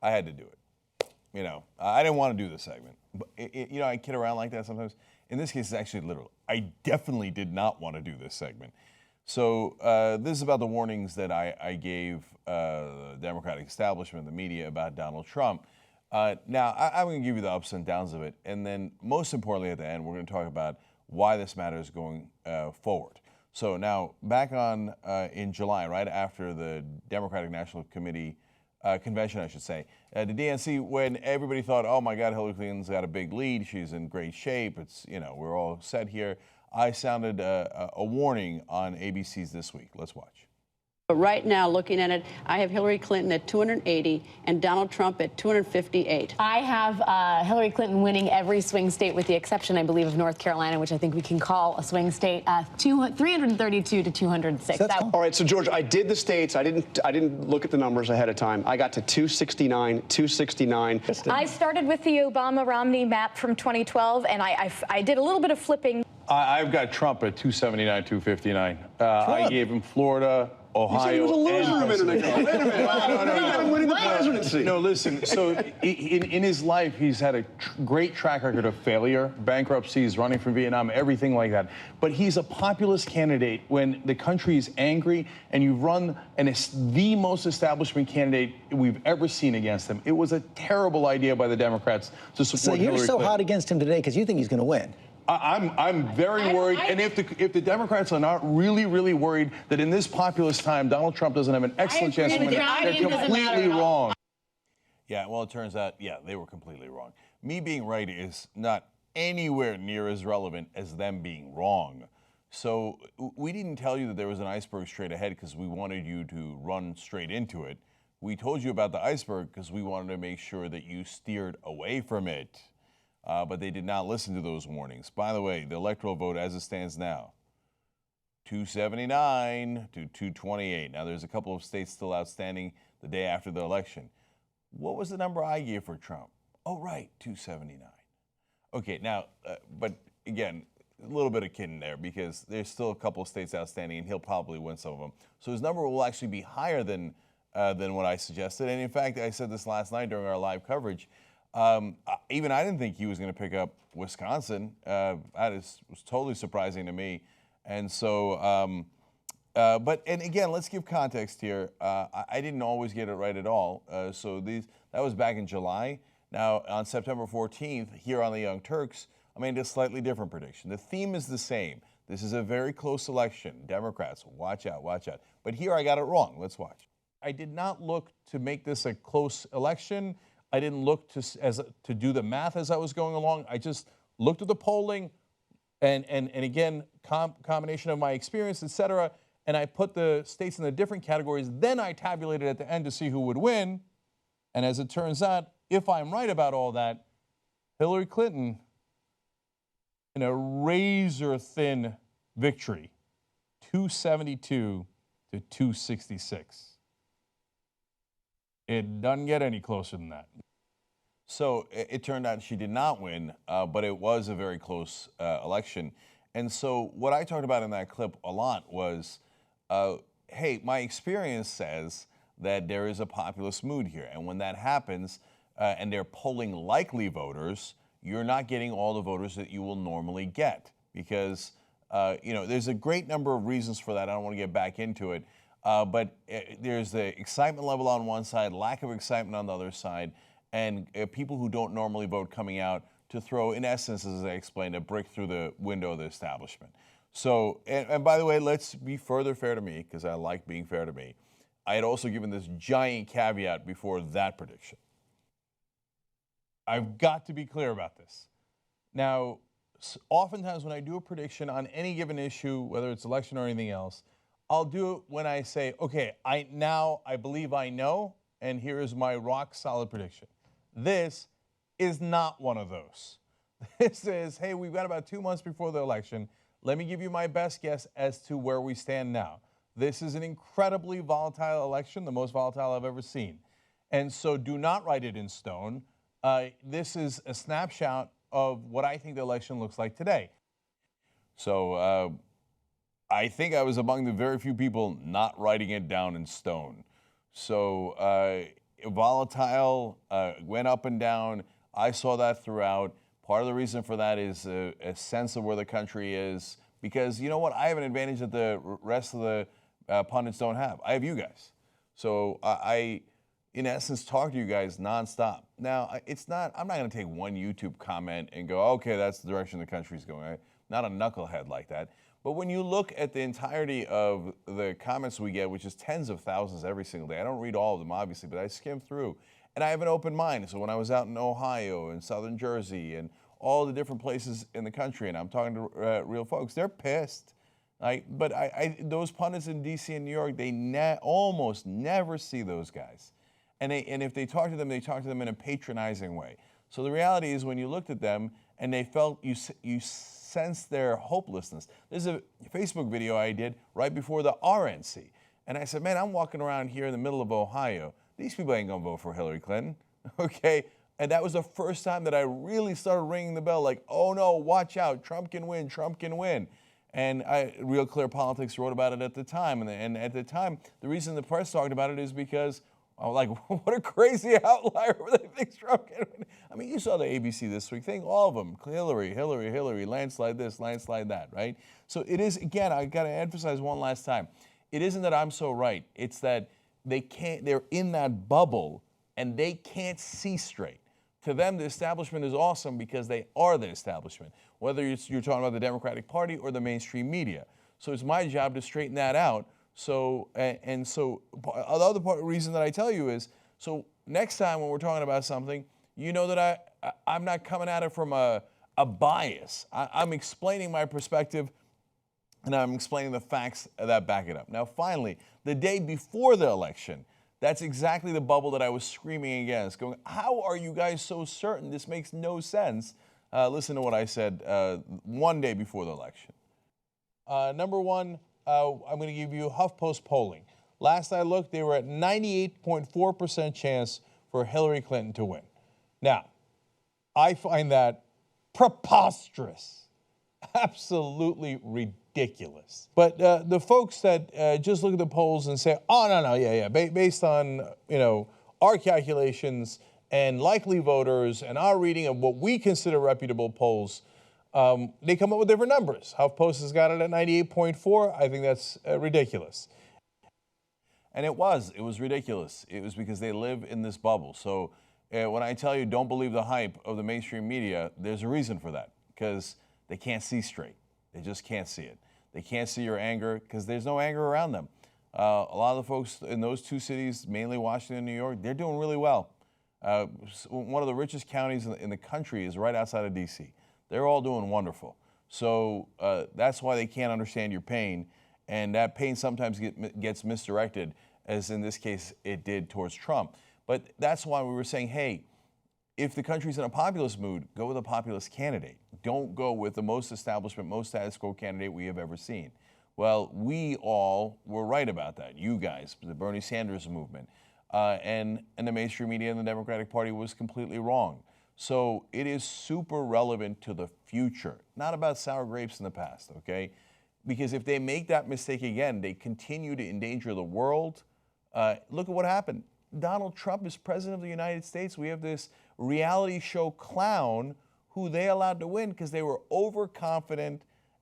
I had to do it. I didn't want to do this segment. But, I kid around like that sometimes. In this case, it's actually literal. I definitely did not want to do this segment. So this is about the warnings that I gave the Democratic establishment, the media, about Donald Trump. Now, I'm going to give you the ups and downs of it. And then, most importantly, at the end, we're going to talk about why this matter is going forward. So now, back on in July, right after the Democratic National Committee convention, I should say, the DNC, when everybody thought, oh my God, Hillary Clinton's got a big lead, she's in great shape, it's, we're all set here, I sounded a warning on ABC's This Week. Let's watch. But right now, looking at it, I have Hillary Clinton at 280 and Donald Trump at 258. I have Hillary Clinton winning every swing state with the exception, I believe, of North Carolina, which I think we can call a swing state, 332 to 206. All right, so George, I did the states. I didn't look at the numbers ahead of time. I got to 269, 269. I started with the Obama-Romney map from 2012, and I did a little bit of flipping. I've got Trump at 279, 259. I gave him Florida, Ohio. He was a loser a minute ago. Wait a minute. No. Winning the presidency. No, listen. So in his life, he's had a great track record of failure, bankruptcies, running from Vietnam, everything like that. But he's a populist candidate when the country is angry, and you've run, and it's the most establishment candidate we've ever seen against him. It was a terrible idea by the Democrats to support Hillary Clinton. So you're so hot against him today because you think he's going to win. I'm very worried, and if the Democrats are not really worried that in this populist time Donald Trump doesn't have an excellent chance to win, they're completely wrong. Yeah, well, it turns out, they were completely wrong. Me being right is not anywhere near as relevant as them being wrong. So we didn't tell you that there was an iceberg straight ahead because we wanted you to run straight into it. We told you about the iceberg because we wanted to make sure that you steered away from it. But they did not listen to those warnings. By the way, the electoral vote as it stands now, 279 to 228. Now, there's a couple of states still outstanding the day after the election. What was the number I gave for Trump? Oh, right, 279. Okay, now, but again, a little bit of kidding there because there's still a couple of states outstanding, and he'll probably win some of them. So his number will actually be higher than what I suggested. And in fact, I said this last night during our live coverage. Even I didn't think he was going to pick up Wisconsin. That was totally surprising to me. And so, and again, let's give context here. I didn't always get it right at all. That was back in July. Now, on September 14th, here on the Young Turks, I made a slightly different prediction. The theme is the same. This is a very close election. Democrats, watch out, watch out. But here I got it wrong. Let's watch. I did not look to make this a close election. I didn't look to do the math as I was going along. I just looked at the polling and again, combination of my experience, et cetera, and I put the states in the different categories. Then I tabulated at the end to see who would win. And as it turns out, if I'm right about all that, Hillary Clinton in a razor-thin victory, 272 to 266. It doesn't get any closer than that. So it turned out she did not win, but it was a very close election. And so what I talked about in that clip a lot was, hey, my experience says that there is a populist mood here. And when that happens, and they're polling likely voters, you're not getting all the voters that you will normally get. Because, there's a great number of reasons for that. I don't want to get back into it. But there's the excitement level on one side, lack of excitement on the other side, and people who don't normally vote coming out to throw, in essence, as I explained, a brick through the window of the establishment. So, and by the way, let's be further fair to me, because I like being fair to me. I had also given this giant caveat before that prediction. I've got to be clear about this. Now, oftentimes when I do a prediction on any given issue, whether it's election or anything else, I'll do it when I say, okay, I believe I know, and here is my rock solid prediction. This is not one of those. This is, hey, we've got about 2 months before the election. Let me give you my best guess as to where we stand now. This is an incredibly volatile election, the most volatile I've ever seen. And so do not write it in stone. This is a snapshot of what I think the election looks like today. So, I think I was among the very few people not writing it down in stone. So volatile, went up and down. I saw that throughout. Part of the reason for that is a sense of where the country is, because you know what? I have an advantage that the rest of the pundits don't have. I have you guys. So I, in essence, talk to you guys nonstop. Now, I'm not going to take one YouTube comment and go, okay, that's the direction the country's going. I'm not a knucklehead like that. But when you look at the entirety of the comments we get, which is tens of thousands every single day, I don't read all of them, obviously, but I skim through. And I have an open mind. So when I was out in Ohio and Southern Jersey and all the different places in the country, and I'm talking to real folks, they're pissed. But those pundits in D.C. and New York, they almost never see those guys. And if they talk to them in a patronizing way. So the reality is when you looked at them and they felt, you sensed their hopelessness. There's a Facebook video I did right before the RNC. And I said, man, I'm walking around here in the middle of Ohio. These people ain't gonna vote for Hillary Clinton, okay? And that was the first time that I really started ringing the bell, like, oh no, watch out, Trump can win, Trump can win. And Real Clear Politics wrote about it at the time. And at the time, the reason the press talked about it is because, like, what a crazy outlier that thinks Trump can win. I mean, you saw the ABC This Week thing, all of them, Hillary, Hillary, Hillary, landslide this, landslide that, right? So it is, again, I gotta emphasize one last time, it isn't that I'm so right, it's that they're in that bubble and they can't see straight. To them, the establishment is awesome because they are the establishment, whether you're talking about the Democratic Party or the mainstream media. So it's my job to straighten that out. So, the other reason that I tell you is, so next time when we're talking about something, you know that I'm not coming at it from a bias. I'm explaining my perspective and I'm explaining the facts that back it up. Now, finally, the day before the election, that's exactly the bubble that I was screaming against, going, how are you guys so certain? This makes no sense. Listen to what I said one day before the election. Number one, I'm going to give you HuffPost polling. Last I looked, they were at 98.4% chance for Hillary Clinton to win. Now, I find that preposterous, absolutely ridiculous. But the folks that just look at the polls and say, oh, no, yeah, based on, our calculations and likely voters and our reading of what we consider reputable polls, they come up with different numbers. HuffPost has got it at 98.4. I think that's ridiculous. And it was ridiculous. It was because they live in this bubble. So when I tell you don't believe the hype of the mainstream media, there's a reason for that, because they can't see straight. They just can't see it. They can't see your anger because there's no anger around them. A lot of the folks in those two cities, mainly Washington and New York, they're doing really well. One of the richest counties in the country is right outside of D.C. They're all doing wonderful. So that's why they can't understand your pain. And that pain sometimes gets misdirected, as in this case it did towards Trump. But that's why we were saying, hey, if the country's in a populist mood, go with a populist candidate. Don't go with the most establishment, most status quo candidate we have ever seen. Well, we all were right about that. You guys, the Bernie Sanders movement, and the mainstream media and the Democratic Party was completely wrong. So it is super relevant to the future, not about sour grapes in the past, okay? Because if they make that mistake again, they continue to endanger the world. Look at what happened. Donald Trump is president of the United States. We have this reality show clown who they allowed to win because they were overconfident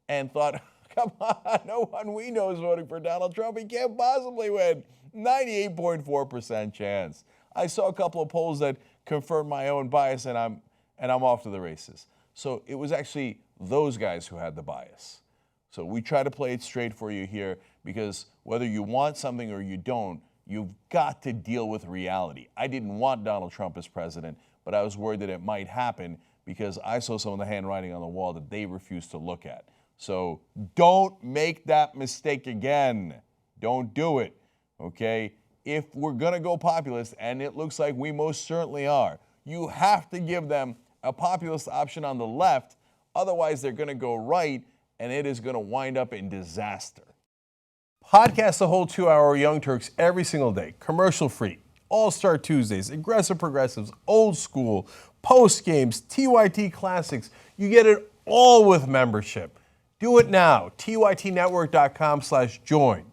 and thought, come on, no one we know is voting for Donald Trump. He can't possibly win. 98.4% chance. I saw a couple of polls that confirmed my own bias, and I'm off to the races. So it was actually those guys who had the bias. So we try to play it straight for you here, because whether you want something or you don't, you've got to deal with reality. I didn't want Donald Trump as president, but I was worried that it might happen because I saw some of the handwriting on the wall that they refused to look at. So don't make that mistake again. Don't do it, okay? If we're gonna go populist, and it looks like we most certainly are, you have to give them a populist option on the left, otherwise they're gonna go right, and it is gonna wind up in disaster. Podcast the whole 2-hour Young Turks every single day, commercial free. All-Star Tuesdays, Aggressive Progressives, Old School, Post Games, TYT Classics. You get it all with membership. Do it now, tytnetwork.com/join.